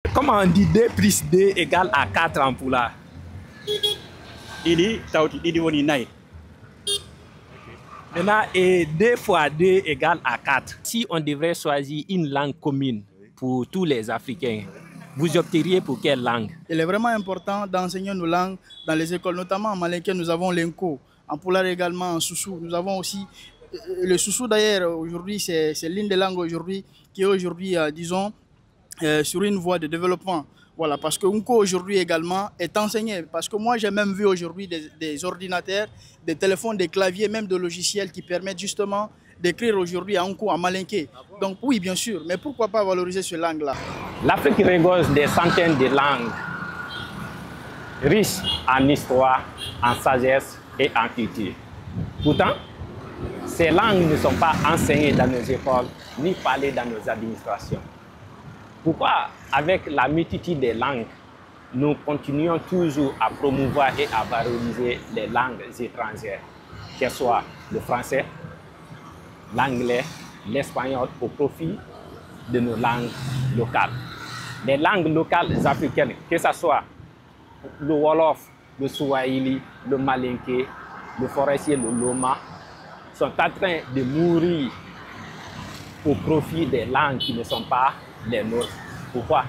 Comment on dit 2 plus 2 égale à 4 en Pula? Maintenant, et 2 fois 2 égale à 4. Si on devrait choisir une langue commune pour tous les Africains, vous opteriez pour quelle langue? Il est vraiment important d'enseigner nos langues dans les écoles, notamment en malinké, nous avons l'Enko, en Pulaar également, en Soussou. Nous avons aussi le Soussou d'ailleurs, aujourd'hui, c'est l'une des langues aujourd'hui qui est aujourd'hui, disons, sur une voie de développement. Voilà, parce que Nko aujourd'hui également est enseigné. Parce que moi, j'ai même vu aujourd'hui des ordinateurs, des téléphones, des claviers, même des logiciels qui permettent justement d'écrire aujourd'hui en Nko, en malinké. Donc oui, bien sûr, mais pourquoi pas valoriser cette langue-là? L'Afrique regorge des centaines de langues riches en histoire, en sagesse et en culture. Pourtant, ces langues ne sont pas enseignées dans nos écoles ni parlées dans nos administrations. Pourquoi, avec la multitude des langues, nous continuons toujours à promouvoir et à valoriser les langues étrangères, qu'elles soient le français, l'anglais, l'espagnol, au profit de nos langues locales. Les langues locales africaines, que ce soit le Wolof, le Swahili, le Malinké, le forestier, le Loma, sont en train de mourir au profit des langues qui ne sont pas les nôtres. Pourquoi?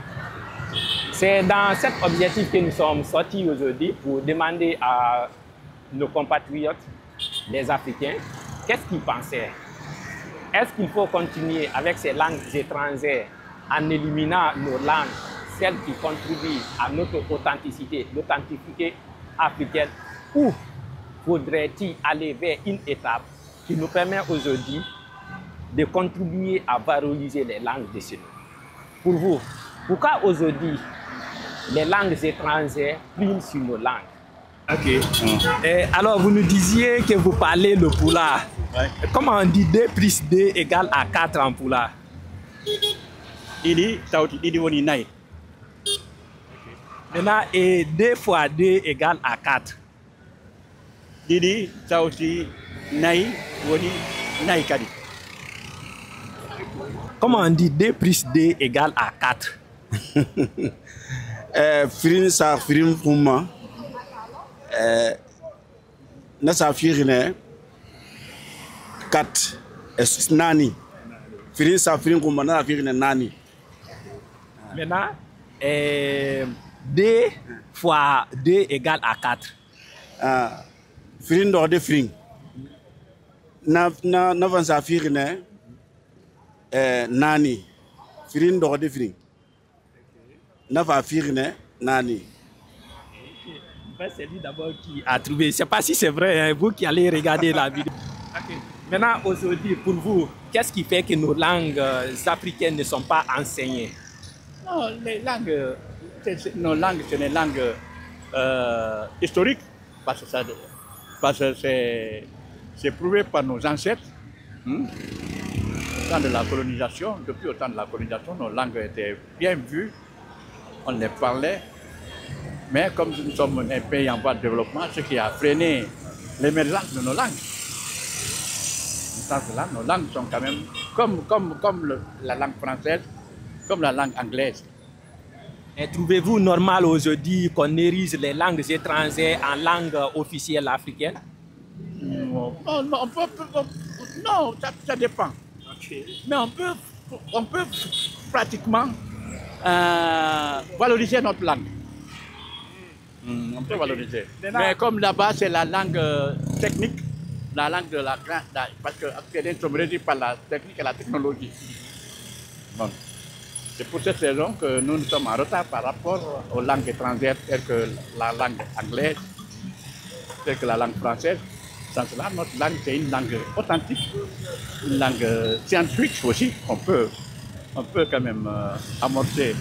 C'est dans cet objectif que nous sommes sortis aujourd'hui pour demander à nos compatriotes, les Africains, qu'est-ce qu'ils pensaient. Est-ce qu'il faut continuer avec ces langues étrangères en éliminant nos langues, celles qui contribuent à notre authenticité, l'authenticité africaine, ou faudrait-il aller vers une étape qui nous permet aujourd'hui de contribuer à valoriser les langues de chez nous? Pour vous, pourquoi aujourd'hui les langues étrangères priment sur nos langues? Ok. Alors, vous nous disiez que vous parlez le Pulaar. Ouais. Comment on dit 2 plus 2 égale à 4 en Pulaar? Maintenant, et 2 fois 2 égale à 4. Comment on dit 2 plus 2 égale à 4? Firin sa firin kuma na sa firine 4 nani firin sa firin kuma na firine nani. Maintenant 2 fois 2 égale à 4. Firin do de firin na van sa firine nani firin do de firin Nava Firine Nani. C'est lui d'abord qui a trouvé. Je ne sais pas si c'est vrai, hein, vous qui allez regarder la vidéo. Okay. Maintenant, aujourd'hui, pour vous, qu'est-ce qui fait que nos langues africaines ne sont pas enseignées? Non, les langues, nos langues, c'est des langues historiques, parce que c'est prouvé par nos ancêtres. Au temps de la colonisation, depuis le temps de la colonisation, nos langues étaient bien vues. On les parlait, mais comme nous sommes un pays en voie de développement, ce qui a freiné l'émergence de nos langues. Nos langues sont quand même comme la langue française, comme la langue anglaise. Et trouvez-vous normal aujourd'hui qu'on érige les langues étrangères en langue officielle africaine? Non, ça dépend. Okay. Mais on peut pratiquement valoriser notre langue. On peut valoriser. Mais comme là-bas, c'est la langue technique, la langue de la grande, parce que nous sommes régis par la technique et la technologie. Bon. C'est pour cette raison que nous sommes en retard par rapport aux langues étrangères, telles que la langue anglaise, telles que la langue française. Sans cela, notre langue, c'est une langue authentique, une langue scientifique aussi. On peut quand même amorcer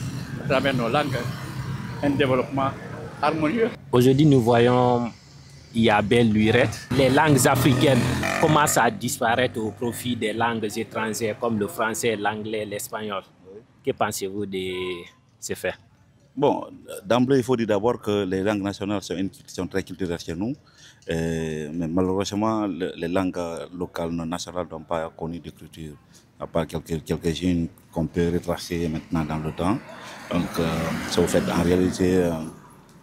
à travers nos langues un développement harmonieux. Aujourd'hui, nous voyons il y a belle lurette. Les langues africaines commencent à disparaître au profit des langues étrangères comme le français, l'anglais, l'espagnol. Que pensez-vous de ces faits? Bon, d'emblée, il faut dire d'abord que les langues nationales sont très culturelles chez nous. Mais malheureusement, les langues locales, nationales n'ont pas connu d'écriture. à part quelques-unes qu'on peut retracer maintenant dans le temps. Donc, ça vous fait en réalité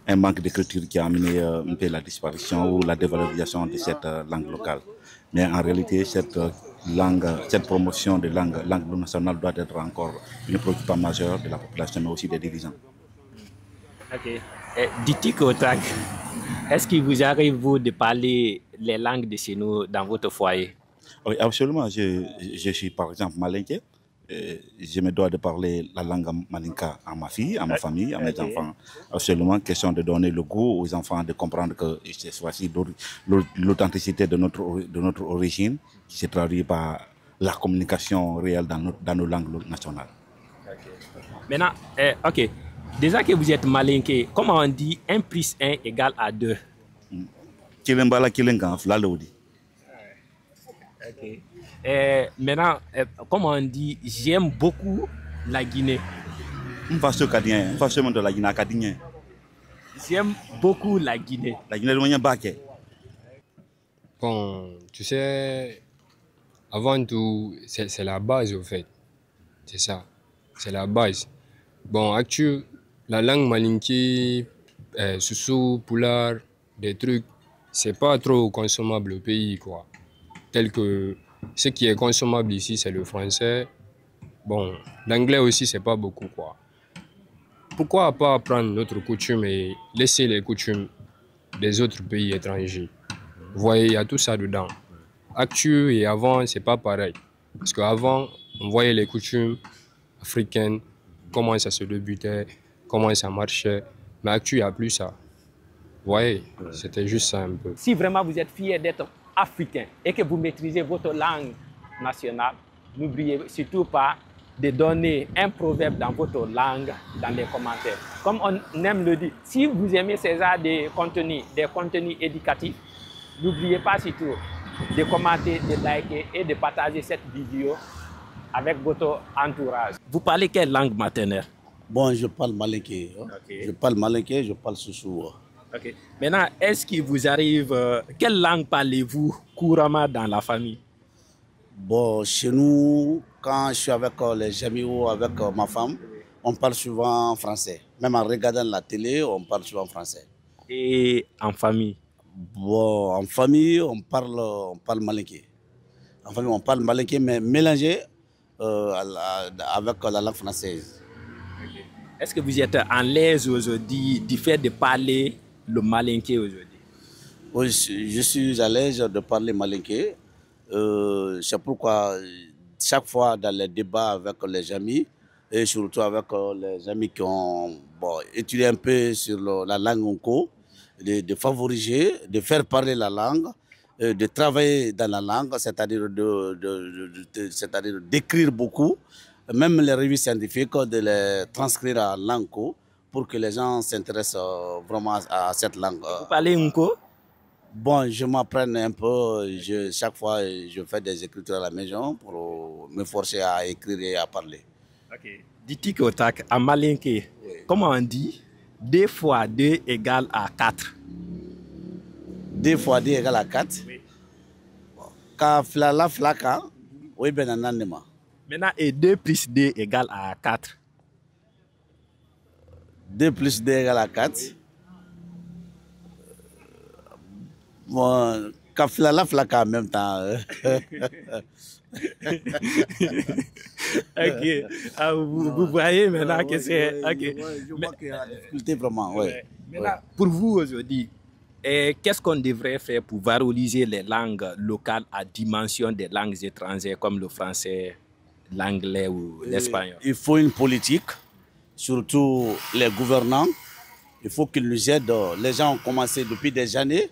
un manque d'écriture qui a amené un peu la disparition ou la dévalorisation de cette langue locale. Mais en réalité, cette promotion de langue nationale doit être encore une préoccupation majeure de la population, mais aussi des dirigeants. Ok. Diti Kotak, est-ce qu'il vous arrive, vous, de parler les langues de chez nous dans votre foyer? Oui, absolument. Je suis, par exemple, malinké. Je me dois de parler la langue malinka à ma fille, à ma famille, à mes enfants. Absolument, question de donner le goût aux enfants, de comprendre que c'est voici l'authenticité de notre origine qui se traduit par la communication réelle dans nos langues nationales. Maintenant, ok. Déjà que vous êtes malinké, comment on dit 1 plus 1 égale à 2? Kilembala kilenga flalodi. Ok. Maintenant, comment on dit j'aime beaucoup la Guinée? J'aime beaucoup la Guinée. La Guinée, bon, tu sais, avant tout, c'est la base au fait. C'est ça, c'est la base. Bon, actuellement, la langue malinké, Soussou, Poulard, des trucs, c'est pas trop consommable au pays, quoi. Tel que ce qui est consommable ici, c'est le français. Bon, l'anglais aussi, c'est pas beaucoup, quoi. Pourquoi pas apprendre notre coutume et laisser les coutumes des autres pays étrangers? Vous voyez, il y a tout ça dedans. Actuellement et avant, c'est pas pareil. Parce qu'avant, on voyait les coutumes africaines, comment ça se débutait, comment ça marchait. Mais actuellement, il n'y a plus ça. Vous voyez, c'était juste ça un peu. Si vraiment vous êtes fier d'être africain et que vous maîtrisez votre langue nationale, n'oubliez surtout pas de donner un proverbe dans votre langue dans les commentaires. Comme on aime le dire, si vous aimez ces genres de des contenus éducatifs, n'oubliez pas surtout de commenter, de liker et de partager cette vidéo avec votre entourage. Vous parlez quelle langue maternelle? Bon, je parle malinké. Okay. Je parle malinké, je parle soussou. Okay. Maintenant, est-ce qu'il vous arrive, quelle langue parlez-vous couramment dans la famille? Bon, chez nous, quand je suis avec les amis ou avec ma femme, on parle souvent français. Même en regardant la télé, on parle souvent français. Et en famille? Bon, en famille, on parle malinké. En famille, on parle malinké, mais mélangé avec la langue française. Est-ce que vous êtes à l'aise aujourd'hui du fait de parler le malinké aujourd'hui? Oui, je suis à l'aise de parler malinké. C'est pourquoi chaque fois dans les débats avec les amis, et surtout avec les amis qui ont étudié un peu sur la langue onko, de favoriser, de faire parler la langue, de travailler dans la langue, c'est-à-dire d'écrire beaucoup, même les revues scientifiques, de les transcrire en langue pour que les gens s'intéressent vraiment à cette langue. Vous parlez onko? Bon, je m'apprends un peu. Chaque fois, je fais des écritures à la maison pour me forcer à écrire et à parler. Ok. Diti Kotak, à malinké, oui. Comment on dit 2 fois 2 égale à 4? 2 fois 2 égale à 4? Oui. Ka flala flaka, oui, ben ananema. Maintenant, et 2 plus 2 égale à 4. 2 plus 2 égale à 4. Oui. Bon, ka flala flaka en même temps. Ok. Ah, vous voyez maintenant que c'est... Okay. Je vois qu'il y a la difficulté vraiment. Ouais. Maintenant, pour vous aujourd'hui, qu'est-ce qu'on devrait faire pour valoriser les langues locales à dimension des langues étrangères comme le français, l'anglais ou l'espagnol? Il faut une politique, surtout les gouvernants. Il faut qu'ils nous aident. Les gens ont commencé depuis des années,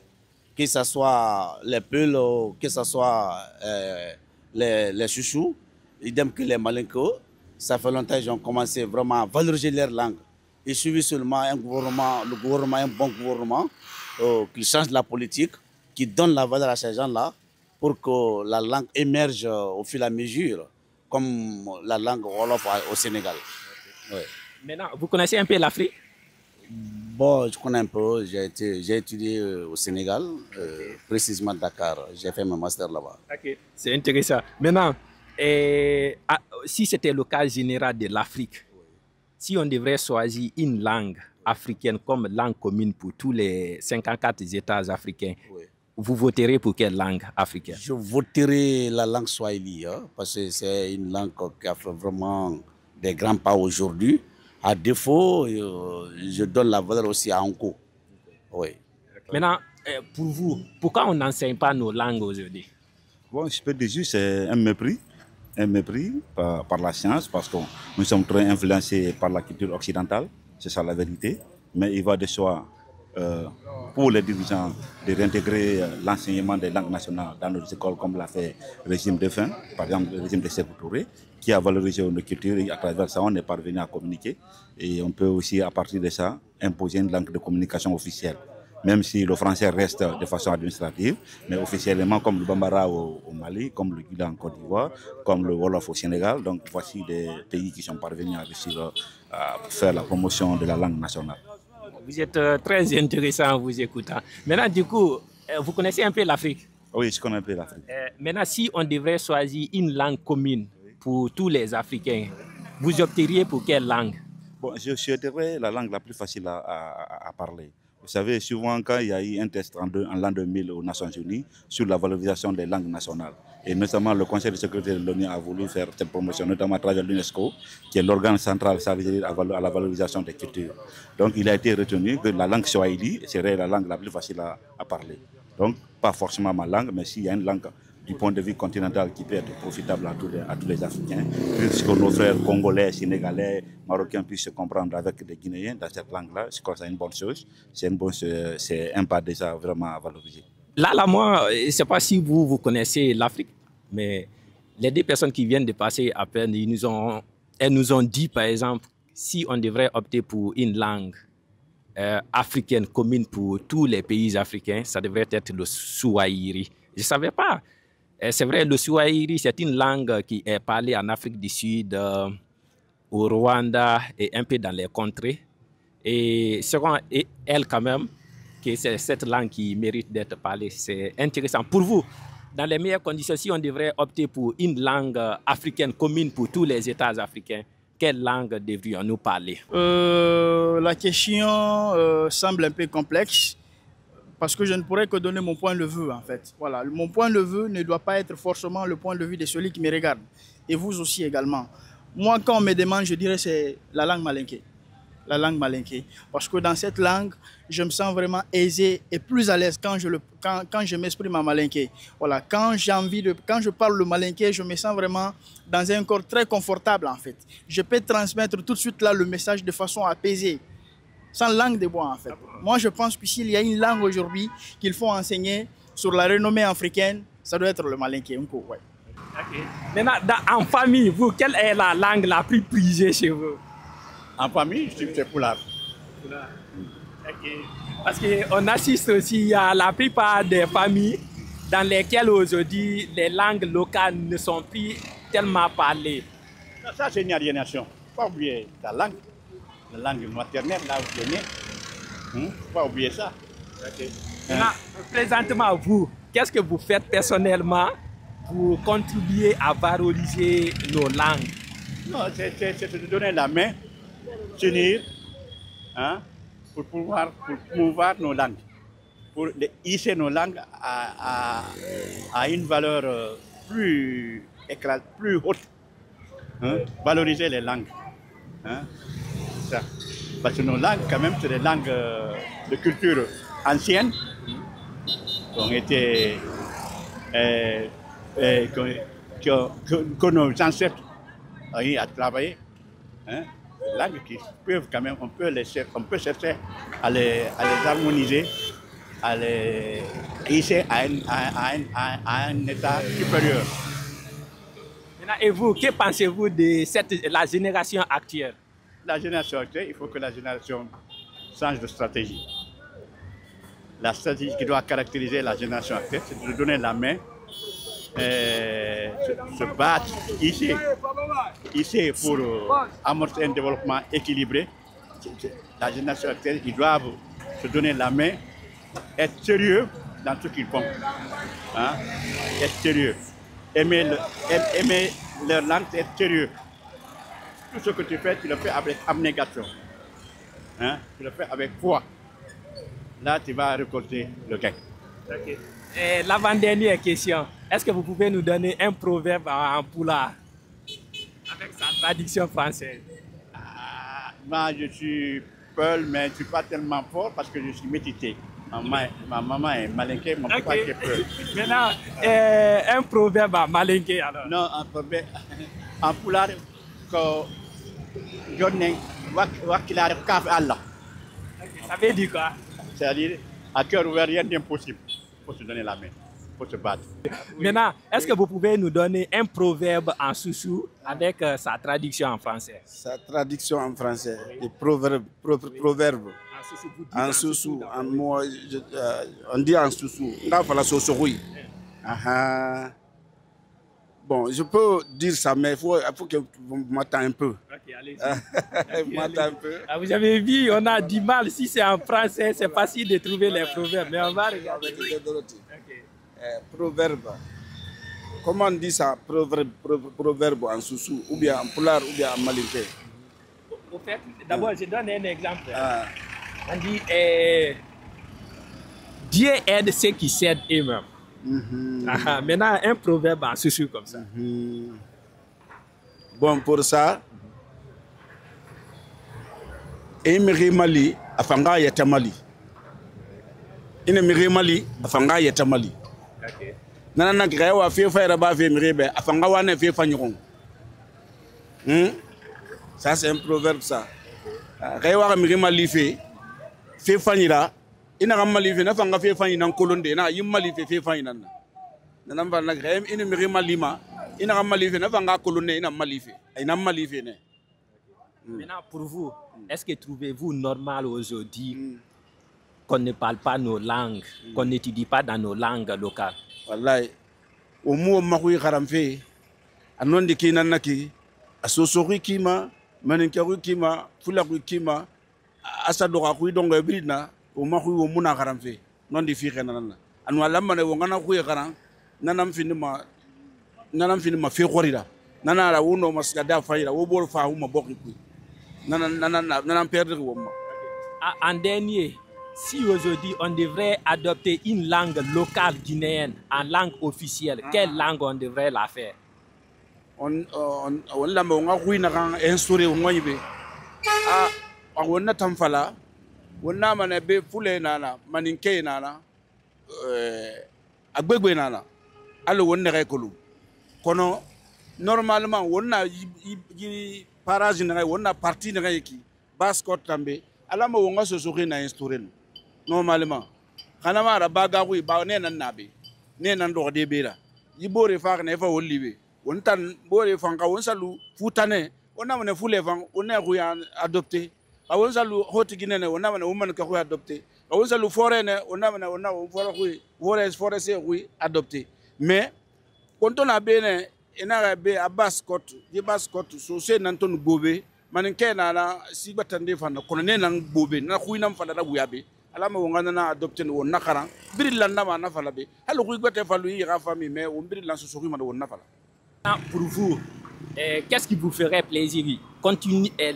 que ce soit les Peuls, que ce soit les chouchous, idem que les malinko. Ça fait longtemps qu'ils ont commencé vraiment à valoriser leur langue. Il suffit seulement un gouvernement, un bon gouvernement, qui change la politique, qui donne la valeur à ces gens-là pour que la langue émerge au fur et à mesure, comme la langue wolof au Sénégal. Ouais. Maintenant, vous connaissez un peu l'Afrique? Bon, je connais un peu. J'ai étudié au Sénégal, précisément Dakar. J'ai fait mon master là-bas. Ok, c'est intéressant. Maintenant, si c'était le cas général de l'Afrique, si on devrait choisir une langue africaine comme langue commune pour tous les 54 États africains, vous voterez pour quelle langue africaine? Je voterai la langue swahili, hein, parce que c'est une langue qui a fait vraiment des grands pas aujourd'hui. À défaut, je donne la valeur aussi à Anko. Oui. Maintenant, pour vous, pourquoi on n'enseigne pas nos langues aujourd'hui? Bon, je peux dire juste c'est un mépris par la science, parce que nous sommes très influencés par la culture occidentale, c'est ça la vérité. Mais il va de soi pour les dirigeants de réintégrer l'enseignement des langues nationales dans nos écoles, comme l'a fait le régime de fin, par exemple le régime de Sékou Touré, qui a valorisé nos cultures, et à travers ça on est parvenu à communiquer. Et on peut aussi à partir de ça imposer une langue de communication officielle. Même si le français reste de façon administrative, mais officiellement comme le Bambara au Mali, comme le Gula en Côte d'Ivoire, comme le Wolof au Sénégal. Donc voici des pays qui sont parvenus à réussir à faire la promotion de la langue nationale. Vous êtes très intéressant en vous écoutant. Maintenant, du coup, vous connaissez un peu l'Afrique? Oui, je connais un peu l'Afrique. Maintenant, si on devrait choisir une langue commune pour tous les Africains, vous opteriez pour quelle langue? Bon, je souhaiterais la langue la plus facile à parler. Vous savez, souvent quand il y a eu un test en l'an 2000 aux Nations Unies sur la valorisation des langues nationales, et notamment le Conseil de sécurité de l'ONU a voulu faire cette promotion, notamment à travers l'UNESCO, qui est l'organe central chargé à la valorisation des cultures. Donc il a été retenu que la langue swahili serait la langue la plus facile à parler. Donc pas forcément ma langue, mais s'il y a une langue du point de vue continental qui peut être profitable à tous les Africains, puisque nos frères congolais, sénégalais, marocains puissent se comprendre avec les Guinéens dans cette langue-là, je crois que c'est une bonne chose. C'est un pas déjà vraiment à valoriser. Là, moi, je ne sais pas si vous connaissez l'Afrique, mais les deux personnes qui viennent de passer à peine, elles nous ont dit, par exemple, si on devrait opter pour une langue africaine commune pour tous les pays africains, ça devrait être le Swahili. Je ne savais pas. C'est vrai, le Swahili, c'est une langue qui est parlée en Afrique du Sud, au Rwanda et un peu dans les contrées. Et selon elle, quand même, que c'est cette langue qui mérite d'être parlée. C'est intéressant. Pour vous, dans les meilleures conditions, si on devrait opter pour une langue africaine commune pour tous les États africains, quelle langue devrions-nous parler? La question semble un peu complexe, parce que je ne pourrais que donner mon point de vue, en fait. Voilà, mon point de vue ne doit pas être forcément le point de vue de celui qui me regarde. Et vous aussi également. Moi, quand on me demande, je dirais c'est la langue malinké. La langue malinké. Parce que dans cette langue, je me sens vraiment aisé et plus à l'aise quand je m'exprime en malinké. Voilà, quand je parle le malinké, je me sens vraiment dans un corps très confortable, en fait. Je peux transmettre tout de suite là le message de façon apaisée. Sans langue de bois, en fait. Moi, je pense que s'il y a une langue aujourd'hui qu'il faut enseigner sur la renommée africaine, ça doit être le malinké. Ouais. Okay. Maintenant, en famille, vous, quelle est la langue la plus prisée chez vous? En famille, c'est Pulaar. Okay. Parce qu'on assiste aussi à la plupart des familles dans lesquelles aujourd'hui les langues locales ne sont plus tellement parlées. Ça, c'est une aliénation. Il ne faut pas oublier ta langue. La langue maternelle, là où tu es né. Il ne faut pas oublier ça. Okay. Maintenant, présentement, vous, qu'est-ce que vous faites personnellement pour contribuer à valoriser nos langues? Non, c'est de donner la main, s'unir, hein, pour promouvoir nos langues, pour hisser nos langues à une valeur plus haute, hein, valoriser les langues. Hein. Ça. Parce que nos langues, quand même, c'est des langues de culture ancienne qui ont été que nos ancêtres ont eu à travailler. Hein. Des langues qui peuvent quand même, on peut chercher à les harmoniser, à les hisser à un état supérieur. Et vous, que pensez-vous de la génération actuelle? La génération actuelle, il faut que la génération change de stratégie. La stratégie qui doit caractériser la génération actuelle, c'est de donner la main, se battre ici pour amorcer un développement équilibré. La génération actuelle, ils doivent se donner la main, être sérieux dans ce qu'ils font. Hein? Être sérieux. aimer leur langue, c'est être sérieux. Tout ce que tu fais, tu le fais avec abnégation. Hein? Tu le fais avec foi. Là, tu vas récolter le gain. Okay. L'avant-dernière question. Est-ce que vous pouvez nous donner un proverbe en pulaar avec sa traduction française? Moi, je suis Peul, mais je ne suis pas tellement fort parce que je suis métissé. Ma maman est malinké, mon papa est Peul. Maintenant, un proverbe en malinké alors. Non, un proverbe en pulaar, que Johnny, Wakilar Kaf Allah. Ça veut dire quoi? C'est-à-dire, à cœur ouvert, rien d'impossible. Il faut se donner la main, il faut se battre. Maintenant, est-ce que vous pouvez nous donner un proverbe en soussou avec sa traduction en français? Sa traduction en français, des proverbes. En soussou, on dit en soussou. Bon, je peux dire ça, mais il faut que vous m'attendez un peu. Ok, allez-y. Un peu. Ah, vous avez vu, on a du mal. Si c'est en français, c'est facile de trouver les proverbes. Mais on va regarder. Proverbe. Comment on dit ça? Proverbe en soussou, ou bien en pulaar, ou bien en malinké. Au fait, d'abord, je donne un exemple. On dit Dieu aide ceux qui s'aident eux-mêmes. Maintenant, un proverbe en soussou comme ça. Bon, pour ça, Emiri Mali, Afanga Yatamali. Emiri Mali, Afanga Yatamali. Nana Grawa Fifa Raba Femiribe, Afanga Wane Fifa Nyon. Ça, c'est un proverbe, ça. Rewa Mali Fifa Nira. Ina Malife, na fanga Fifa in Colonde, na Yimalife Fifa in the number like him in a Malima, in a Malife, na fanga Colonne, in a Malife, in a Malife. Maintenant, pour vous, est-ce que trouvez-vous normal aujourd'hui qu'on ne parle pas nos langues, qu'on n'étudie pas dans nos langues locales? Wallahi, au mot Mahoui Haramfe, à non de Kinanaki, à Sosori Kima, Maninkaru Kima, Fulaku Kima, Asadora Huidonga Brina. O mahu o muna garamfe non di fi xenana anu lamane wo ngana ku garan nanam fini ma fi khorida nana la wono masgada fayira wo bol fa huma bokki ku nanam perdre wo ma. En dernier, si aujourd'hui on devrait adopter une langue locale guinéenne en langue officielle, quelle langue on devrait la faire? On lamba nga ku ina kan instaurer wo ngoyibe wonna tamfala wonna mana be fule nana maninke nana agbegbe nana allo wonna rekolu kono normalement wonna yi parage na wonna partie na yiki bascot tambe alama wonga sosoki na instaurer normalement kana mara baga ku ba ne nan nabe ne nan do de bera yibore fa na fa wollibe wontan bore fanka wonsalu futane wonna mana fule fan wonna ku ya adopter awon salu hoti ginene wona mana woman ka ko adopter awon salu forene wona mana wona fora ko fora se ko adopter mais konto na bene ina be abbas kot di bas kot so se nan ton bobe man ke na la si batande fa na kono ne nan bobe na ku nam fa da buyabe alama wonga na adopter wona karan birilla na ma na fala be halu ku gote falu yi ga famille mais on birilla so ma wona fala. Pour vous, qu'est-ce qui vous ferait plaisir?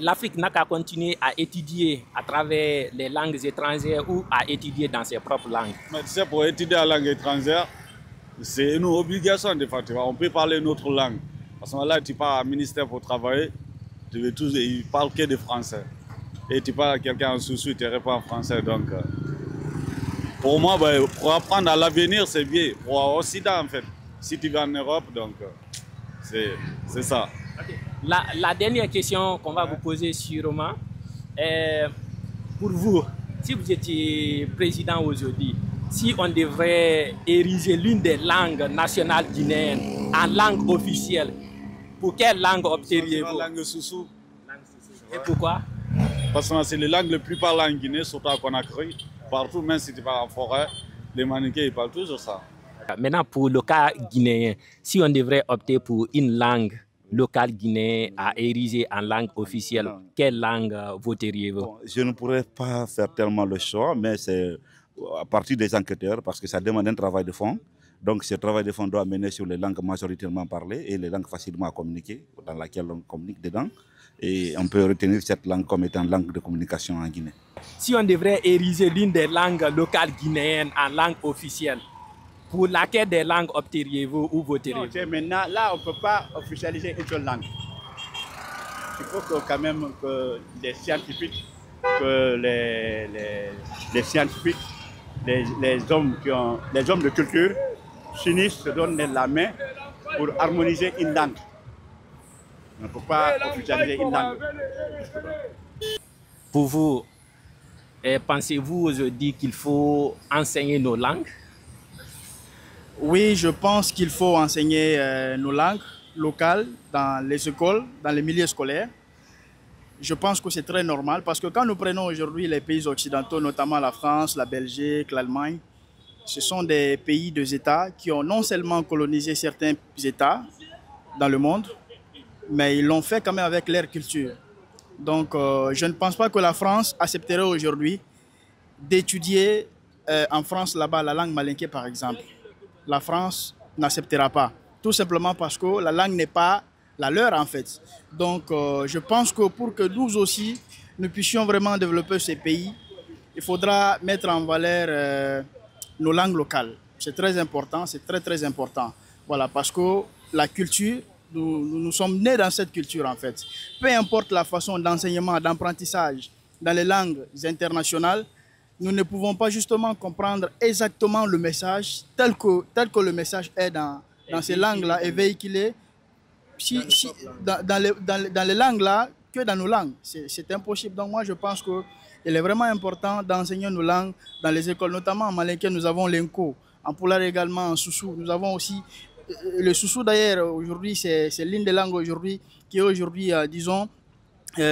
L'Afrique n'a qu'à continuer à étudier à travers les langues étrangères ou à étudier dans ses propres langues. Mais tu sais, pour étudier la langue étrangère, c'est une obligation de faire. On peut parler notre langue. Parce que là, tu pars au ministère pour travailler, ils parlent que de français. Et tu parles à quelqu'un en sous-sous, tu réponds en français. Donc, pour moi, pour apprendre à l'avenir, c'est bien. Pour l'Occident, en fait. Si tu vas en Europe, donc, c'est ça. Okay. La dernière question qu'on va vous poser sûrement, pour vous, si vous étiez président aujourd'hui, si on devrait ériger l'une des langues nationales guinéennes en langue officielle, pour quelle langue opteriez-vous? La langue soussou. Et pourquoi? Parce que c'est les langues les plus parlées en Guinée, surtout à Conakry. Partout, même si tu vas en forêt, les Maninké, ils parlent toujours ça. Maintenant, pour le cas guinéen, si on devrait opter pour une langue locale guinéenne à ériger en langue officielle, quelle langue voteriez-vous? Bon, je ne pourrais pas faire tellement le choix, mais c'est à partir des enquêteurs, parce que ça demande un travail de fond. Donc ce travail de fond doit mener sur les langues majoritairement parlées et les langues facilement à communiquer, dans laquelle on communique dedans. Et on peut retenir cette langue comme étant langue de communication en Guinée. Si on devrait ériger l'une des langues locales guinéennes en langue officielle, pour laquelle des langues opteriez-vous ou voteriez-vous? Maintenant, là, on ne peut pas officialiser une seule langue. Il faut que, quand même que les scientifiques, les hommes de culture s'unissent, se donnent la main pour harmoniser une langue. On ne peut pas officialiser une langue. Pour vous, pensez-vous aujourd'hui qu'il faut enseigner nos langues? Oui, je pense qu'il faut enseigner nos langues locales dans les écoles, dans les milieux scolaires. Je pense que c'est très normal parce que quand nous prenons aujourd'hui les pays occidentaux, notamment la France, la Belgique, l'Allemagne, ce sont des pays, des États qui ont non seulement colonisé certains États dans le monde, mais ils l'ont fait quand même avec leur culture. Donc, je ne pense pas que la France accepterait aujourd'hui d'étudier en France là-bas la langue malinké par exemple. La France n'acceptera pas, tout simplement parce que la langue n'est pas la leur en fait. Donc, je pense que pour que nous aussi, nous puissions vraiment développer ces pays, il faudra mettre en valeur nos langues locales. C'est très important, c'est très très important. Voilà, parce que la culture, nous sommes nés dans cette culture en fait. Peu importe la façon d'enseignement, d'apprentissage dans les langues internationales, nous ne pouvons pas justement comprendre exactement le message tel que le message est dans ces langues-là et véhiculé dans les langues-là que dans nos langues. C'est impossible. Donc moi je pense qu'il est vraiment important d'enseigner nos langues dans les écoles, notamment en malinké, nous avons l'Enko, en Pulaar également, en Soussou. Nous avons aussi le Soussou d'ailleurs, aujourd'hui, c'est l'une des langues aujourd'hui qui est aujourd'hui, disons,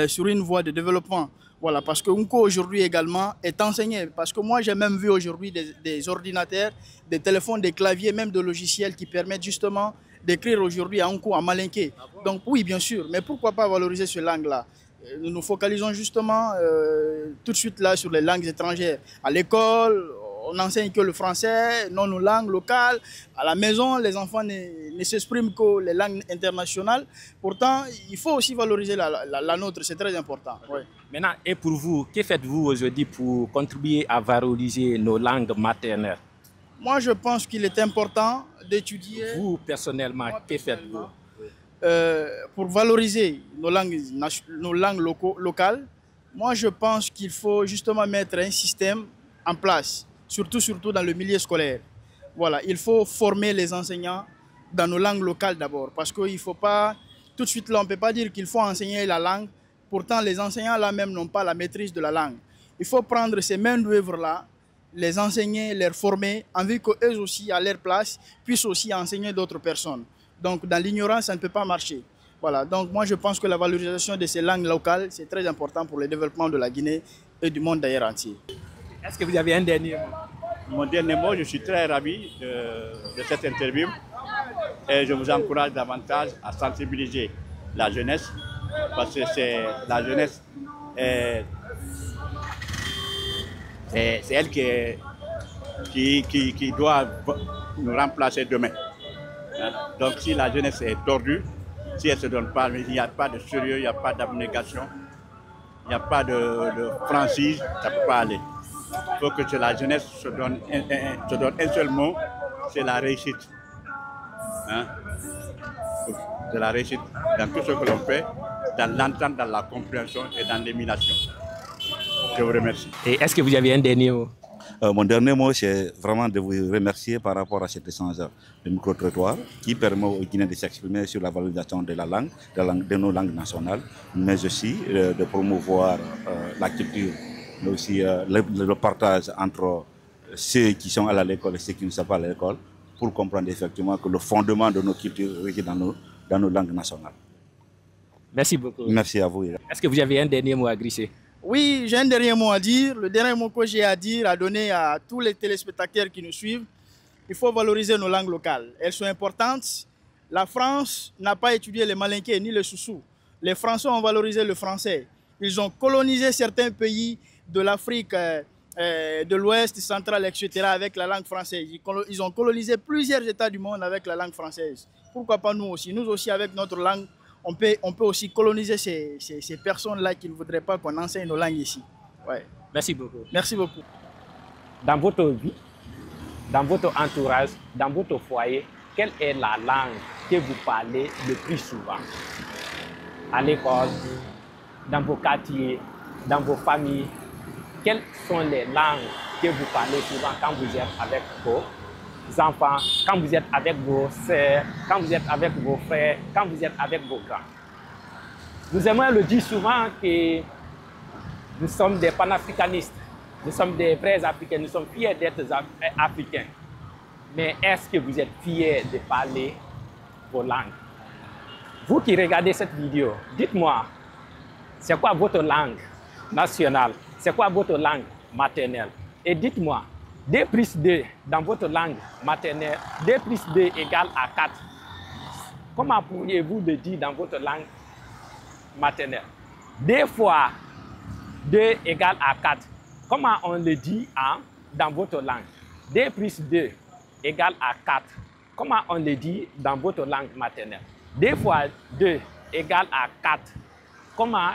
sur une voie de développement. Voilà, parce que Nko aujourd'hui également est enseigné. Parce que moi, j'ai même vu aujourd'hui des ordinateurs, des téléphones, des claviers, même des logiciels qui permettent justement d'écrire aujourd'hui en Nko, en malinké. Donc oui, bien sûr, mais pourquoi pas valoriser cette langue-là? Nous nous focalisons justement tout de suite là sur les langues étrangères. À l'école, on n'enseigne que le français, non nos langues locales. À la maison, les enfants ne s'expriment que les langues internationales. Pourtant, il faut aussi valoriser la nôtre, c'est très important. Ouais. Maintenant, et pour vous, que faites-vous aujourd'hui pour contribuer à valoriser nos langues maternelles? Moi, je pense qu'il est important d'étudier... Vous, personnellement, que faites-vous? Pour valoriser nos langues locales, moi, je pense qu'il faut justement mettre un système en place. Surtout dans le milieu scolaire. Voilà, il faut former les enseignants dans nos langues locales d'abord. Parce qu'il ne faut pas, tout de suite là, on ne peut pas dire qu'il faut enseigner la langue. Pourtant, les enseignants là-même n'ont pas la maîtrise de la langue. Il faut prendre ces mains d'œuvre là, les enseigner, les former, en vue qu'eux aussi, à leur place, puissent aussi enseigner d'autres personnes. Donc, dans l'ignorance, ça ne peut pas marcher. Voilà, donc moi je pense que la valorisation de ces langues locales, c'est très important pour le développement de la Guinée et du monde d'ailleurs entier. Est-ce que vous avez un dernier mot? Mon dernier mot, je suis très ravi de cette interview et je vous encourage davantage à sensibiliser la jeunesse parce que la jeunesse, c'est elle qui doit nous remplacer demain. Donc si la jeunesse est tordue, si elle ne se donne pas, il n'y a pas de sérieux, il n'y a pas d'abnégation, il n'y a pas de franchise, ça ne peut pas aller. Il faut que la jeunesse se donne un seul mot, c'est la réussite. C'est la réussite dans tout ce que l'on fait, dans l'entente, dans la compréhension et dans l'émulation. Je vous remercie. Et est-ce que vous avez un dernier mot? Mon dernier mot, c'est vraiment de vous remercier par rapport à cet échange de micro-trottoir qui permet aux Guinéens de s'exprimer sur la valorisation de la langue, de nos langues nationales, mais aussi de promouvoir la culture, mais aussi le partage entre ceux qui sont à l'école et ceux qui ne sont pas à l'école, pour comprendre effectivement que le fondement de nos cultures réside dans nos langues nationales. Merci beaucoup. Merci à vous. Est-ce que vous avez un dernier mot à glisser? Oui, j'ai un dernier mot à dire. Le dernier mot que j'ai à dire, à donner à tous les téléspectateurs qui nous suivent, il faut valoriser nos langues locales. Elles sont importantes. La France n'a pas étudié les malinké ni le soussou. Les Français ont valorisé le français. Ils ont colonisé certains pays de l'Afrique de l'Ouest, central, etc. avec la langue française. Ils ont colonisé plusieurs États du monde avec la langue française. Pourquoi pas nous aussi? Nous aussi, avec notre langue, on peut aussi coloniser ces personnes-là qui ne voudraient pas qu'on enseigne nos langues ici. Ouais. Merci beaucoup. Merci beaucoup. Dans votre vie, dans votre entourage, dans votre foyer, quelle est la langue que vous parlez le plus souvent? À l'école, dans vos quartiers, dans vos familles, quelles sont les langues que vous parlez souvent quand vous êtes avec vos enfants, quand vous êtes avec vos sœurs, quand vous êtes avec vos frères, quand vous êtes avec vos grands? Nous aimons le dire souvent que nous sommes des panafricanistes, nous sommes des vrais Africains, nous sommes fiers d'être Africains. Mais est-ce que vous êtes fiers de parler vos langues? Vous qui regardez cette vidéo, dites-moi, c'est quoi votre langue nationale? C'est quoi votre langue maternelle? Et dites-moi, 2 plus 2 dans votre langue maternelle, 2 plus 2 égale à 4. Comment pourriez-vous le dire dans votre langue maternelle? 2 fois 2 égale à 4. Comment on le dit dans votre langue? 2 plus 2 égale à 4. Comment on le dit dans votre langue maternelle? 2 fois 2 égale à 4. Comment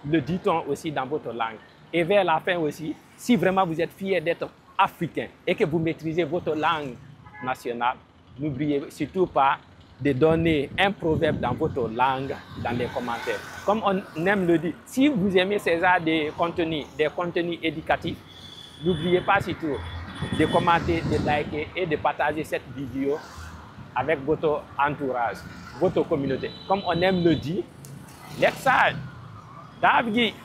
le dit-on aussi dans votre langue? Et vers la fin aussi, si vraiment vous êtes fiers d'être africain et que vous maîtrisez votre langue nationale, n'oubliez surtout pas de donner un proverbe dans votre langue dans les commentaires. Comme on aime le dire, si vous aimez ces genres de contenus, des contenus éducatifs, n'oubliez pas surtout de commenter, de liker et de partager cette vidéo avec votre entourage, votre communauté. Comme on aime le dire, let's start.